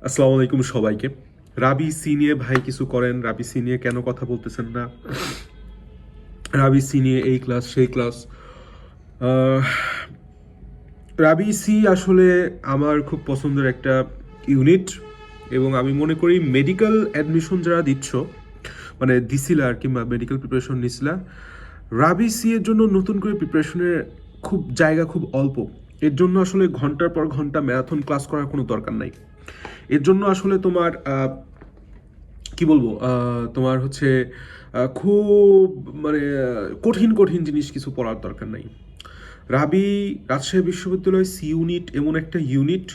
আসসালামু আলাইকুম সবাইকে। রাবি সি নিয়ে ভাই কিছু করেন, রাবি সি নিয়ে কেন কথা বলতেছেন না, রাবি সি নিয়ে এই ক্লাস সেই ক্লাস। আহ, রাবি সি আসলে আমার খুব পছন্দের একটা ইউনিট, এবং আমি মনে করি মেডিকেল অ্যাডমিশন যারা দিচ্ছ, মানে দিছিলা আর কি, মেডিকেল প্রিপারেশন নিছিলা, রাবি সি এর জন্য নতুন করে প্রিপারেশনের খুব জায়গা খুব অল্প। এর জন্য আসলে ঘন্টার পর ঘন্টা ম্যারাথন ক্লাস করার কোনো দরকার নাই। এর জন্য আসলে তোমার কি বলবো, তোমার হচ্ছে খুব মানে কঠিন কঠিন জিনিস কিছু পড়ার দরকার নাই। রাবি রাজশাহী বিশ্ববিদ্যালয় সি ইউনিট এমন একটা ইউনিট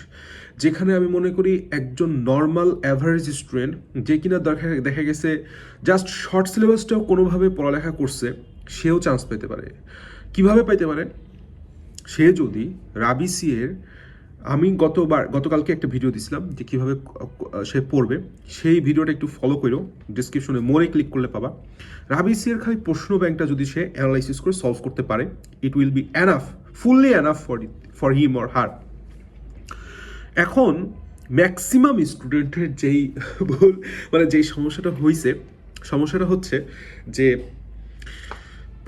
যেখানে আমি মনে করি একজন নর্মাল অ্যাভারেজ স্টুডেন্ট যে কিনা দেখা গেছে জাস্ট শর্ট সিলেবাসটাও কোনোভাবে পড়ালেখা করছে, সেও চান্স পেতে পারে। কিভাবে পাইতে পারে? সে যদি রাবি সি এর, আমি গতকালকে একটা ভিডিও দিছিলাম যে কীভাবে সে পড়বে, সেই ভিডিওটা একটু ফলো করো, ডিসক্রিপশনে মোরে ক্লিক করলে পাবা। রাবি সি এর খালি প্রশ্ন ব্যাংকটা যদি সে অ্যানালাইসিস করে সলভ করতে পারে, it will be enough, fully enough for him or her. এখন ম্যাক্সিমাম স্টুডেন্টের যেই মানে যেই সমস্যাটা হচ্ছে যে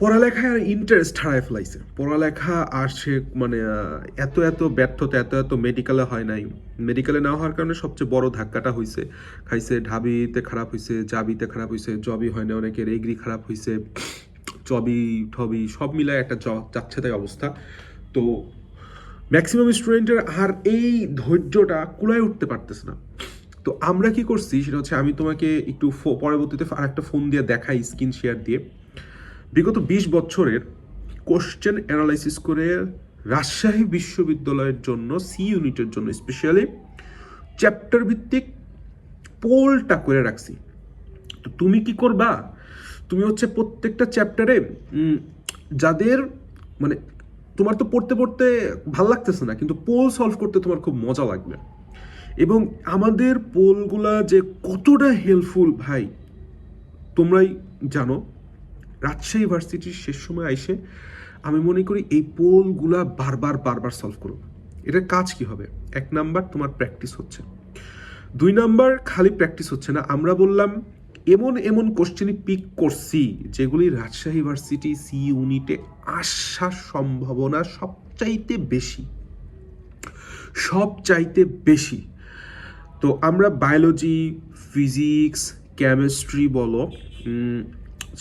পড়ালেখায় ইন্টারেস্ট হারায় ফেলাইছে। পড়ালেখা আর সে মানে এত এত ব্যর্থতা, এত এত মেডিকেলে হয় নাই। মেডিকেলে না হওয়ার কারণে সবচেয়ে বড় ধাক্কাটা হয়েছে, খাইছে ঢাবিতে খারাপ হয়েছে, জাবিতে খারাপ হয়েছে, জবই হয় না অনেকের, এগ্রি খারাপ হয়েছে, চবি ঠবি সব মিলায় একটা যাচ্ছে তাই অবস্থা। তো ম্যাক্সিমাম স্টুডেন্টের আর এই ধৈর্যটা কুলায় উঠতে পারতেছে না। তো আমরা কি করছি সেটা হচ্ছে, আমি তোমাকে একটু পরবর্তীতে আর একটা ফোন দিয়ে দেখাই, স্ক্রিন শেয়ার দিয়ে, বিগত 20 বছরের কোশ্চেন অ্যানালাইসিস করে রাজশাহী বিশ্ববিদ্যালয়ের জন্য সি ইউনিটের জন্য স্পেশালি চ্যাপ্টার ভিত্তিক পোলটা করে রাখছি। তো তুমি কি করবা? তুমি হচ্ছে প্রত্যেকটা চ্যাপ্টারে যাদের মানে তোমার তো পড়তে পড়তে ভাল লাগতেছে না, কিন্তু পোল সলভ করতে তোমার খুব মজা লাগবে। এবং আমাদের পোলগুলা যে কতটা হেল্পফুল ভাই তোমরাই জানো। রাজশাহী ভার্সিটির শেষ সময় আইসে আমি মনে করি এই পোলগুলা বারবার বারবার সলভ করো। এটার কাজ কি হবে? 1 নাম্বার তোমার প্র্যাকটিস হচ্ছে, 2 নাম্বার খালি প্র্যাকটিস হচ্ছে না, আমরা বললাম এমন এমন কোশ্চেনই পিক করছি যেগুলি রাজশাহী ভার্সিটি সি ইউনিটে আসার সম্ভাবনা সবচাইতে বেশি। তো আমরা বায়োলজি, ফিজিক্স, কেমিস্ট্রি বলো,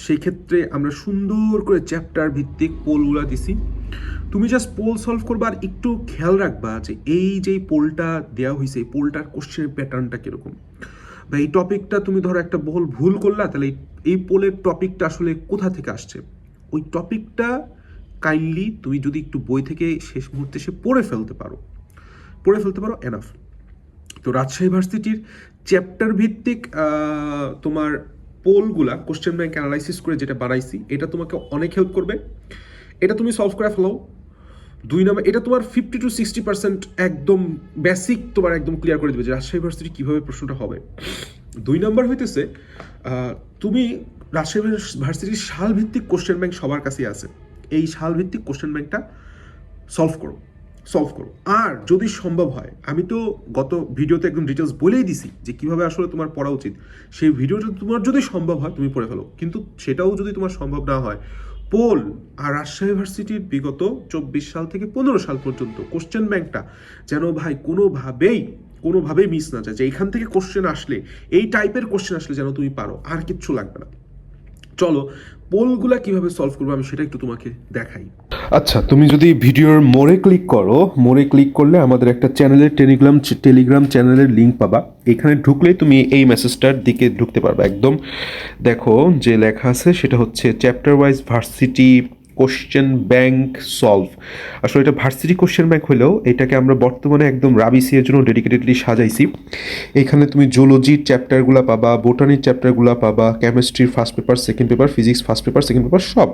সেই ক্ষেত্রে আমরা সুন্দর করে চ্যাপ্টার ভিত্তিক পোলগুলো দিছি। তুমি জাস্ট পোল সলভ করবা, আর একটু খেয়াল রাখবা যে এই যে পোলটা দেওয়া হয়েছে, এই পোলটার কোশ্চেনের প্যাটার্নটা কীরকম, বা এই টপিকটা তুমি ধরো একটা ভুল করলা, তাহলে এই পোলের টপিকটা আসলে কোথা থেকে আসছে, ওই টপিকটা কাইন্ডলি তুমি যদি একটু বই থেকে শেষ মুহূর্তে সে পড়ে ফেলতে পারো এনাফ। তো রাজশাহী ভার্সিটির চ্যাপ্টার ভিত্তিক তোমার পোলগুলা কোশ্চেন ব্যাংক অ্যানালাইসিস করে যেটা বানাইছি, এটা তোমাকে অনেক হেল্প করবে। এটা তুমি সলভ করে ফেলাও। 2 নাম্বার, এটা তোমার 50 to 60% একদম বেসিক তোমার একদম ক্লিয়ার করে দেবে যে রাজশাহী ভার্সিটি কীভাবে প্রশ্নটা হবে। 2 নাম্বার হইতেছে তুমি রাজশাহী ভার্সিটির সালভিত্তিক কোশ্চেন ব্যাংক সবার কাছেই আছে, এই সালভিত্তিক কোশ্চেন ব্যাংকটা সলভ করো। আর যদি সম্ভব হয়, আমি তো গত ভিডিওতে একদম ডিটেলস বলেই দিছি যে কিভাবে আসলে তোমার পড়া উচিত, সেই ভিডিওটা তোমার যদি সম্ভব হয় তুমি পড়ে ফেলো। কিন্তু সেটাও যদি তোমার সম্ভব না হয়, পোল আর রাজশাহী ইউনিভার্সিটির বিগত 24 সাল থেকে 15 সাল পর্যন্ত কোশ্চেন ব্যাংকটা যেন ভাই কোনোভাবেই মিস না যায়, যে এখান থেকে কোশ্চেন আসলে, এই টাইপের কোশ্চেন আসলে যেন তুমি পারো, আর কিচ্ছু লাগবে না। চলো পোলগুলা কিভাবে সলভ করবো আমি সেটা একটু তোমাকে দেখাই। আচ্ছা, তুমি যদি ভিডিওর মোড়ে ক্লিক করলে আমাদের একটা টেলিগ্রাম চ্যানেলের লিঙ্ক পাবা। এখানে ঢুকলেই তুমি এই মেসেজটার দিকে ঢুকতে পারবে। একদম দেখো যে লেখা আছে সেটা হচ্ছে chapter wise varsity question bank solve. আসলে এটা ভার্সিটি কোশ্চেন ব্যাংক হলেও এটাকে আমরা বর্তমানে একদম রাবিসি এর জন্য ডেডিকেটেডলি সাজাইছি। এখানে তুমি জুলজির চ্যাপ্টারগুলো পাবা, বোটানির চ্যাপ্টারগুলো পাবা, কেমিস্ট্রির first paper, second paper, physics first paper, second paper, সব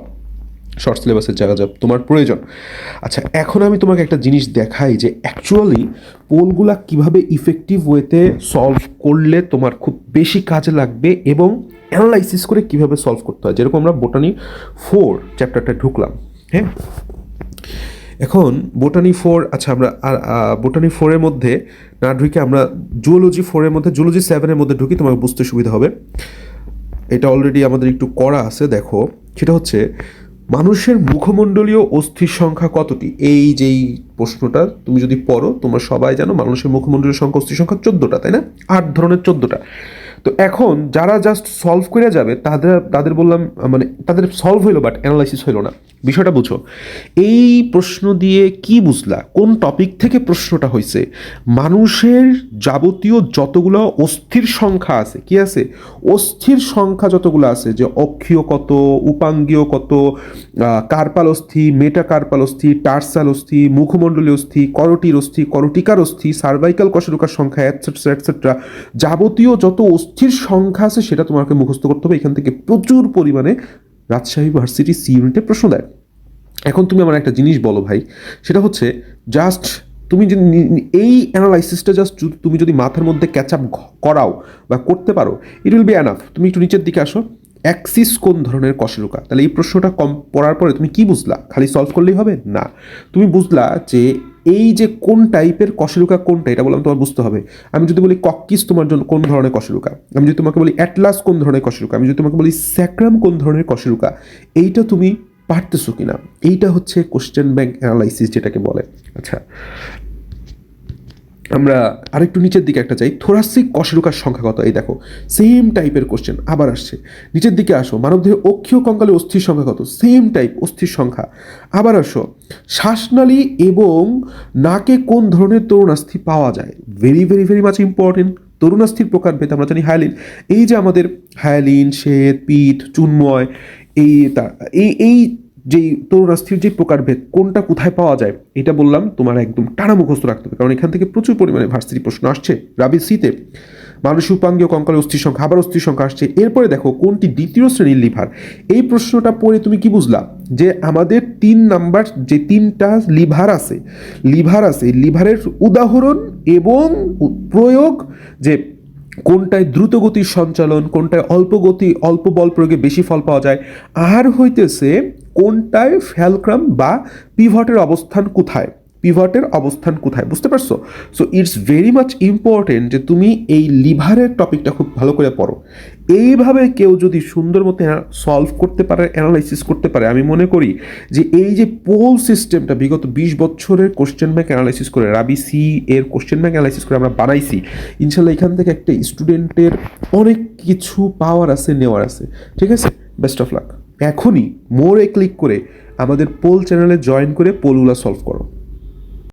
শর্ট সিলেবাসের জায়গা যা তোমার প্রয়োজন। আচ্ছা, এখন আমি তোমাকে একটা জিনিস দেখাই যে অ্যাকচুয়ালি পোলগুলা কিভাবে ইফেক্টিভ ওয়েতে সলভ করলে তোমার খুব বেশি কাজে লাগবে, এবং অ্যানালাইসিস করে কিভাবে সলভ করতে হয়। যেরকম আমরা বোটানি 4 চ্যাপ্টারটা ঢুকলাম, হ্যাঁ, এখন বোটানি ফোর, আচ্ছা আমরা বোটানি ফোরের মধ্যে না ঢুকে আমরা জুওলজি ফোরের মধ্যে, জুওলজি সেভেনের মধ্যে ঢুকি, তোমাকে বুঝতে সুবিধা হবে। এটা অলরেডি আমাদের একটু করা আছে, দেখো। সেটা হচ্ছে মানুষের মুখমণ্ডলীয় অস্থির সংখ্যা কতটি? এই যেই প্রশ্নটা তুমি যদি পড়ো, তোমরা সবাই জানো মানুষের মুখমণ্ডলীয় সংখ্যা, অস্থির সংখ্যা 14টা, তাই না? 8 ধরনের 14টা। তো এখন যারা জাস্ট সলভ করে যাবে তাদের বললাম, মানে তাদের সলভ হইলো বাট অ্যানালাইসিস হইলো না। বিষয়টা বুঝো। এই প্রশ্ন দিয়ে কি বুঝলা? কোন টপিক থেকে প্রশ্নটা হয়েছে? মানুষের যাবতীয় যতগুলো অস্থির সংখ্যা আছে, কি আছে? অস্থির সংখ্যা যতগুলো আছে, যে অক্ষীয় কত, উপাঙ্গীয় কত, কার্পাল অস্থি, মেটাকার্পাল অস্থি, টার্সাল অস্থি, মুখমণ্ডলীয় অস্থি, করটির অস্থি, করটিকার অস্থি, সার্ভাইকাল কশেরুকার সংখ্যা, এটসেট্রা এটসেট্রা, যাবতীয় যত অস্থির সংখ্যা আছে সেটা তোমাকে মুখস্থ করতে হবে। এখান থেকে প্রচুর পরিমাণে রাজশাহী ভার্সিটি সি ইউনিটে প্রশ্ন দেয়। এখন তুমি আমার একটা জিনিস বলো ভাই, সেটা হচ্ছে জাস্ট তুমি যদি এই অ্যানালাইসিসটা জাস্ট তুমি যদি মাথার মধ্যে ক্যাচ আপ করাও বা করতে পারো, ইট উইল বি এনাফ। তুমি একটু নিচের দিকে আসো। অ্যাক্সিস কোন ধরনের কশেরুকা? তাহলে এই প্রশ্নটা কম পড়ার পরে তুমি কি বুঝলা? খালি সলভ করলেই হবে না, তুমি বুঝলা যে এই যে কোন টাইপের কশেরুকা কোনটা, এটা বললাম তোমার বুঝতে হবে। আমি যদি বলি কক্কিস তোমার জন্য কোন ধরনের কশেরুকা, আমি যদি তোমাকে বলি অ্যাটলাস কোন ধরনের কশেরুকা, আমি যদি তোমাকে বলি স্যাক্রাম কোন ধরনের কশেরুকা, এইটা তুমি পারতেছো কিনা, এইটা হচ্ছে কোশ্চেন ব্যাংক অ্যানালাইসিস যেটাকে বলে। আচ্ছা, আমরা আরেকটু নিচের দিকে একটা চাই, থোরাসিক কশেরুকার সংখ্যা কত? এই দেখো সেম টাইপের কোশ্চেন আবার আসছে। নিচের দিকে আসো, মানবদেহের অক্ষীয় কঙ্কালে অস্থির সংখ্যা কত? সেম টাইপ অস্থির সংখ্যা। আবার আসো, শ্বাসনালী এবং নাকে কোন ধরনের তরুণাস্থি পাওয়া যায়? Very very very much important. তরুণাস্থির প্রকারভেদ আমরা জানি হায়ালিন। এই যে আমাদের হায়ালিন, শ্বেত, পিত, চুন্ময়, এই এই যেই তরুণাস্থির যে প্রকারভেদ কোনটা কোথায় পাওয়া যায়, এটা বললাম তোমার একদম টানা মুখস্থ রাখতে হবে, কারণ এখান থেকে প্রচুর পরিমাণে ভার্সিটি প্রশ্ন আসছে। রাবি সিতে মানুষ উপাঙ্গীয় কঙ্কালে অস্থির সংখ্যা, আবার অস্থির সংখ্যা আসছে। এরপরে দেখো কোনটি দ্বিতীয় শ্রেণীর লিভার? এই প্রশ্নটা পড়ে তুমি কি বুঝলা? যে আমাদের 3 নাম্বার যে 3টা লিভার আছে, লিভারের উদাহরণ এবং প্রয়োগ, যে কোনটায় দ্রুত গতির সঞ্চালন, কোনটায় অল্প বল প্রয়োগে বেশি ফল পাওয়া যায়, আর হইতেছে কোনটায় ফ্যালক্রাম বা পিভটের অবস্থান কোথায়, বুঝতে পারছো? So it's very much important যে তুমি এই লিভারের টপিকটা খুব ভালো করে পড়ো। এইভাবে কেউ যদি সুন্দর মতো সলভ করতে পারে, অ্যানালাইসিস করতে পারে, আমি মনে করি যে এই যে পোল সিস্টেমটা বিগত 20 বছরের কোশ্চেন ব্যাংক অ্যানালাইসিস করে, রাবি সি এর কোশ্চেন ব্যাংক অ্যানালাইসিস করে আমরা বানাইছি, ইনশাল্লাহ এখান থেকে একটা স্টুডেন্টের অনেক কিছু পাওয়ার আছে, নেওয়ার আছে। ঠিক আছে, বেস্ট অফ লাক। এখনই মোরে ক্লিক করে আমাদের পোল চ্যানেলে জয়েন করে পোলগুলো সলভ করো।